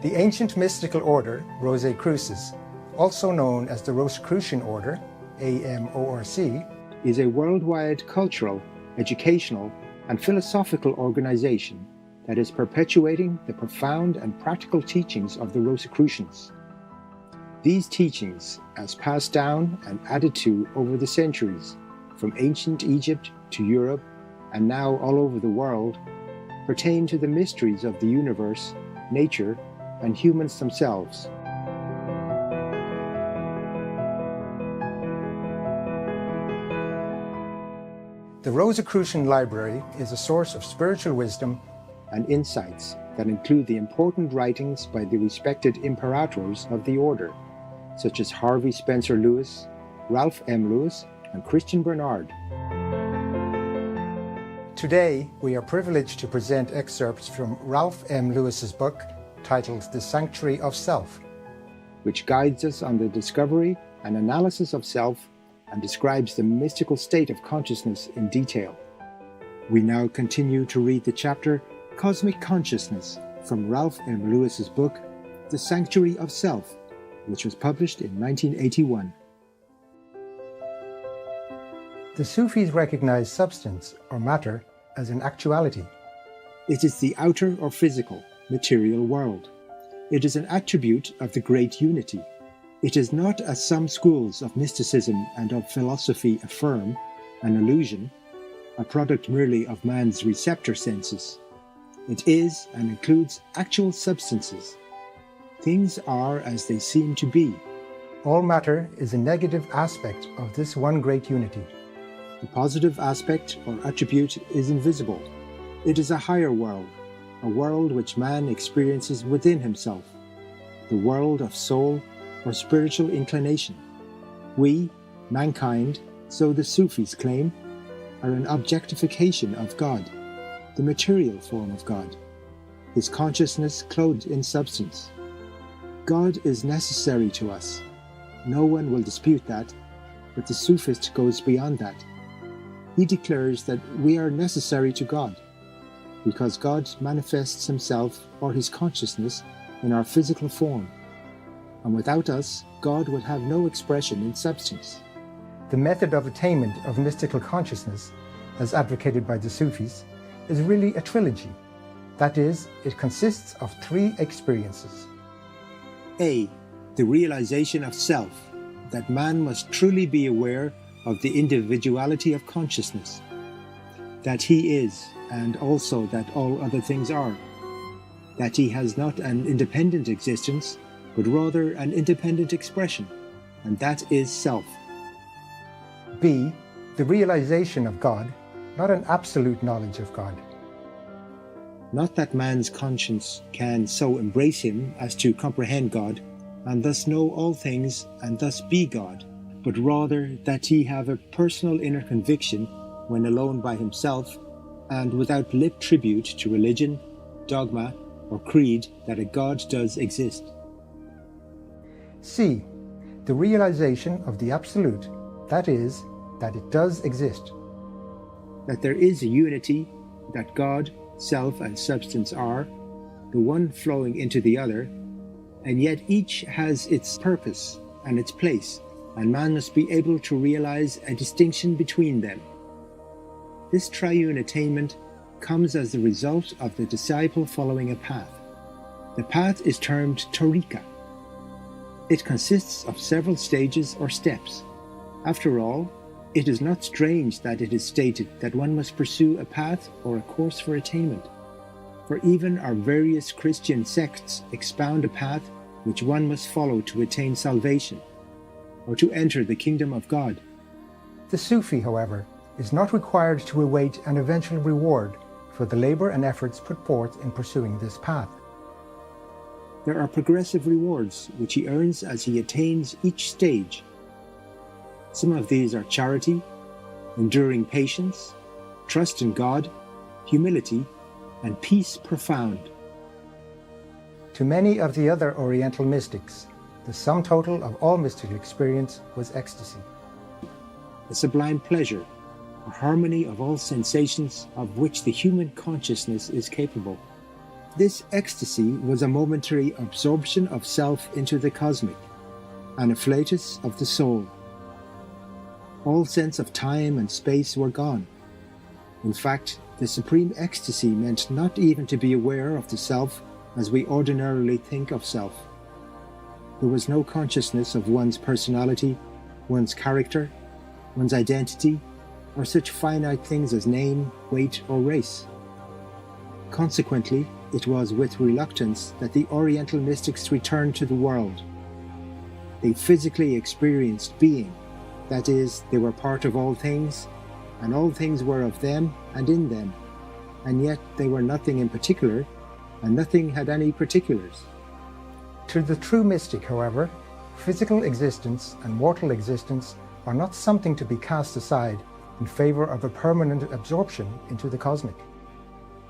The ancient mystical order, Rosicrucis, also known as the Rosicrucian order, AMORC, is a worldwide cultural, educational, and philosophical organization that is perpetuating the profound and practical teachings of the Rosicrucians. These teachings, as passed down and added to over the centuries, from ancient Egypt to Europe and now all over the world, pertain to the mysteries of the universe, nature, and humans themselves. The Rosicrucian Library is a source of spiritual wisdom and insights that include the important writings by the respected imperators of the order, such as Harvey Spencer Lewis, Ralph M. Lewis, and Christian Bernard. Today, we are privileged to present excerpts from Ralph M. Lewis's book titled The Sanctuary of Self, which guides us on the discovery and analysis of self and describes the mystical state of consciousness in detail. We now continue to read the chapter Cosmic Consciousness from Ralph M. Lewis's book The Sanctuary of Self, which was published in 1981. The Sufis recognize substance or matter as an actuality. It is the outer or physical, material world. It is an attribute of the great unity. It is not, as some schools of mysticism and of philosophy affirm, an illusion, a product merely of man's receptor senses. It is and includes actual substances. Things are as they seem to be. All matter is a negative aspect of this one great unity. The positive aspect or attribute is invisible. It is a higher world, a world which man experiences within himself, the world of soul or spiritual inclination. We, mankind, so the Sufis claim, are an objectification of God, the material form of God, his consciousness clothed in substance. God is necessary to us. No one will dispute that, but the Sufist goes beyond that. He declares that we are necessary to God, because God manifests himself or his consciousness in our physical form, and without us, God would have no expression in substance. The method of attainment of mystical consciousness, as advocated by the Sufis, is really a trilogy. That is, it consists of 3 experiences. A. The realization of self, that man must truly be aware of the individuality of consciousness, that he is, and also that all other things are, that he has not an independent existence, but rather an independent expression, and that is self. B. The realization of God, not an absolute knowledge of God. Not that man's conscience can so embrace him as to comprehend God, and thus know all things, and thus be God, but rather that he have a personal inner conviction when alone by himself, and without lip tribute to religion, dogma, or creed, that a God does exist. C. The realization of the absolute, that is, that it does exist. That there is a unity, that God, self, and substance are, the one flowing into the other, and yet each has its purpose and its place, and man must be able to realize a distinction between them. This triune attainment comes as the result of the disciple following a path. The path is termed Tariqa. It consists of several stages or steps. After all, it is not strange that it is stated that one must pursue a path or a course for attainment, for even our various Christian sects expound a path which one must follow to attain salvation, or to enter the kingdom of God. The Sufi, however, is not required to await an eventual reward for the labor and efforts put forth in pursuing this path. There are progressive rewards which he earns as he attains each stage. Some of these are charity, enduring patience, trust in God, humility, and peace profound. To many of the other Oriental mystics, the sum total of all mystical experience was ecstasy. A sublime pleasure, a harmony of all sensations of which the human consciousness is capable. This ecstasy was a momentary absorption of self into the cosmic, an afflatus of the soul. All sense of time and space were gone. In fact, the supreme ecstasy meant not even to be aware of the self as we ordinarily think of self. There was no consciousness of one's personality, one's character, one's identity, or such finite things as name, weight, or race. Consequently, it was with reluctance that the Oriental mystics returned to the world. They physically experienced being, that is, they were part of all things, and all things were of them and in them, and yet they were nothing in particular, and nothing had any particulars. To the true mystic, however, physical existence and mortal existence are not something to be cast aside in favor of a permanent absorption into the cosmic.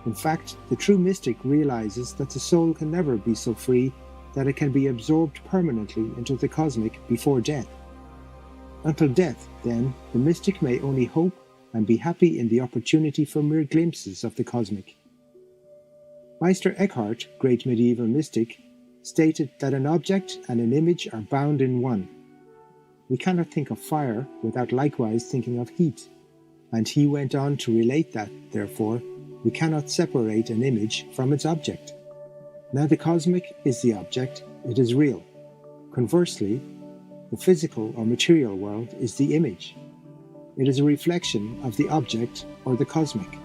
In fact, the true mystic realizes that the soul can never be so free that it can be absorbed permanently into the cosmic before death. Until death, then, the mystic may only hope and be happy in the opportunity for mere glimpses of the cosmic. Meister Eckhart, great medieval mystic, stated that an object and an image are bound in one. We cannot think of fire without likewise thinking of heat, and he went on to relate that, therefore, we cannot separate an image from its object. Now the cosmic is the object, it is real. Conversely, the physical or material world is the image. It is a reflection of the object or the cosmic.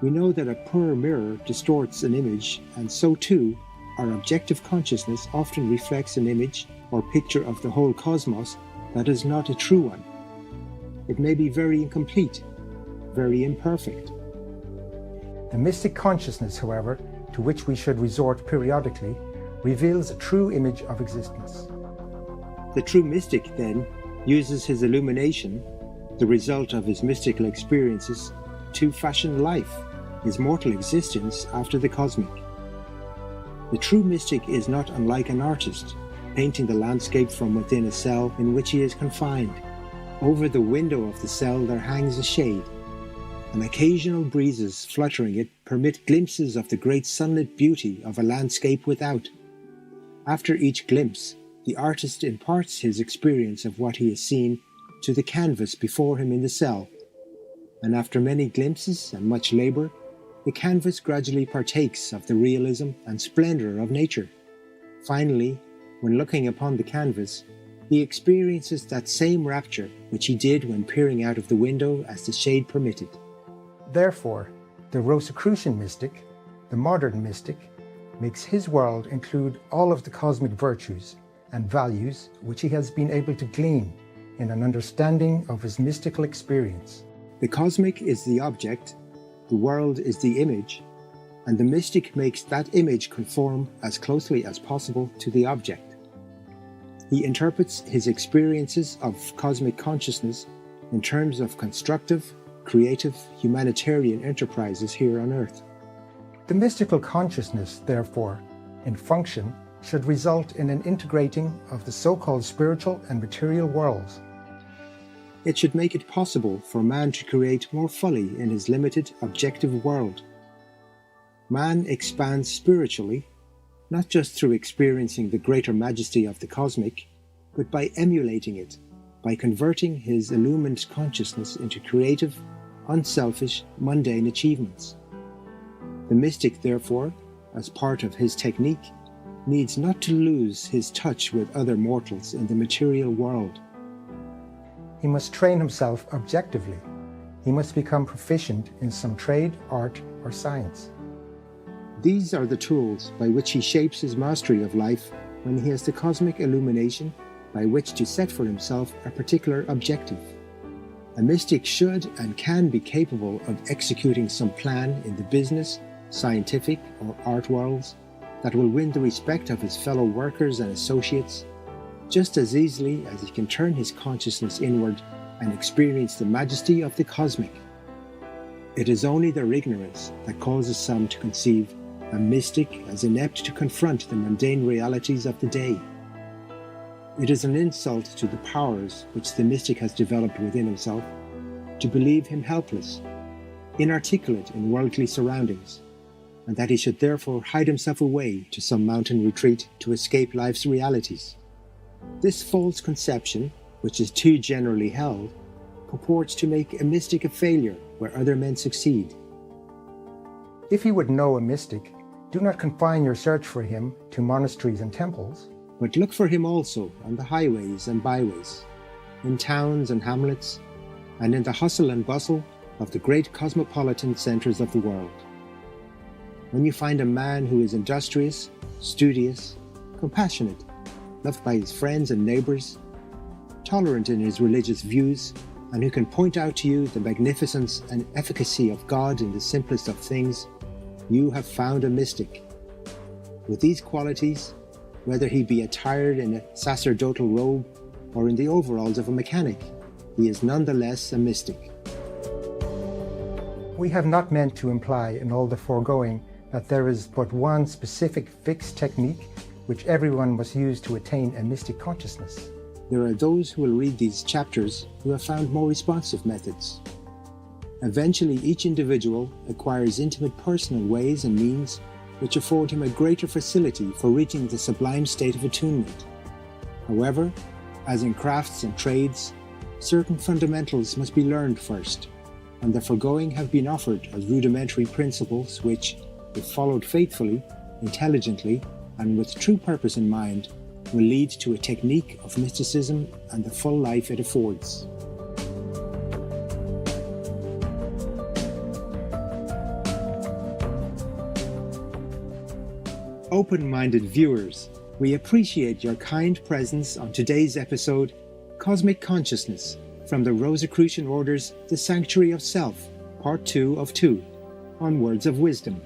We know that a poor mirror distorts an image, and so too, our objective consciousness often reflects an image or picture of the whole cosmos that is not a true one. It may be very incomplete, very imperfect. The mystic consciousness, however, to which we should resort periodically, reveals a true image of existence. The true mystic, then, uses his illumination, the result of his mystical experiences, to fashion life, his mortal existence after the cosmic. The true mystic is not unlike an artist, painting the landscape from within a cell in which he is confined. Over the window of the cell there hangs a shade, and occasional breezes fluttering it permit glimpses of the great sunlit beauty of a landscape without. After each glimpse, the artist imparts his experience of what he has seen to the canvas before him in the cell, and after many glimpses and much labour, the canvas gradually partakes of the realism and splendour of nature. Finally, when looking upon the canvas, he experiences that same rapture which he did when peering out of the window as the shade permitted. Therefore, the Rosicrucian mystic, the modern mystic, makes his world include all of the cosmic virtues and values which he has been able to glean in an understanding of his mystical experience. The cosmic is the object, the world is the image, and the mystic makes that image conform as closely as possible to the object. He interprets his experiences of cosmic consciousness in terms of constructive, creative, humanitarian enterprises here on Earth. The mystical consciousness, therefore, in function, should result in an integrating of the so-called spiritual and material worlds. It should make it possible for man to create more fully in his limited, objective world. Man expands spiritually, not just through experiencing the greater majesty of the cosmic, but by emulating it, by converting his illumined consciousness into creative, unselfish, mundane achievements. The mystic, therefore, as part of his technique, needs not to lose his touch with other mortals in the material world. He must train himself objectively. He must become proficient in some trade, art, or science. These are the tools by which he shapes his mastery of life when he has the cosmic illumination by which to set for himself a particular objective. A mystic should and can be capable of executing some plan in the business, scientific, or art worlds that will win the respect of his fellow workers and associates, just as easily as he can turn his consciousness inward and experience the majesty of the cosmic. It is only their ignorance that causes some to conceive a mystic as inept to confront the mundane realities of the day. It is an insult to the powers which the mystic has developed within himself to believe him helpless, inarticulate in worldly surroundings, and that he should therefore hide himself away to some mountain retreat to escape life's realities. This false conception, which is too generally held, purports to make a mystic a failure where other men succeed. If you would know a mystic, do not confine your search for him to monasteries and temples, but look for him also on the highways and byways, in towns and hamlets, and in the hustle and bustle of the great cosmopolitan centres of the world. When you find a man who is industrious, studious, compassionate, loved by his friends and neighbours, tolerant in his religious views, and who can point out to you the magnificence and efficacy of God in the simplest of things, you have found a mystic. With these qualities, whether he be attired in a sacerdotal robe or in the overalls of a mechanic, he is nonetheless a mystic. We have not meant to imply in all the foregoing that there is but one specific fixed technique which everyone must use to attain a mystic consciousness. There are those who will read these chapters who have found more responsive methods. Eventually, each individual acquires intimate personal ways and means which afford him a greater facility for reaching the sublime state of attunement. However, as in crafts and trades, certain fundamentals must be learned first, and the foregoing have been offered as rudimentary principles which, if followed faithfully, intelligently, and with true purpose in mind, will lead to a technique of mysticism and the full life it affords. Open-minded viewers, we appreciate your kind presence on today's episode, Cosmic Consciousness, from the Rosicrucian Order's The Sanctuary of Self, Part 2 of 2, on Words of Wisdom.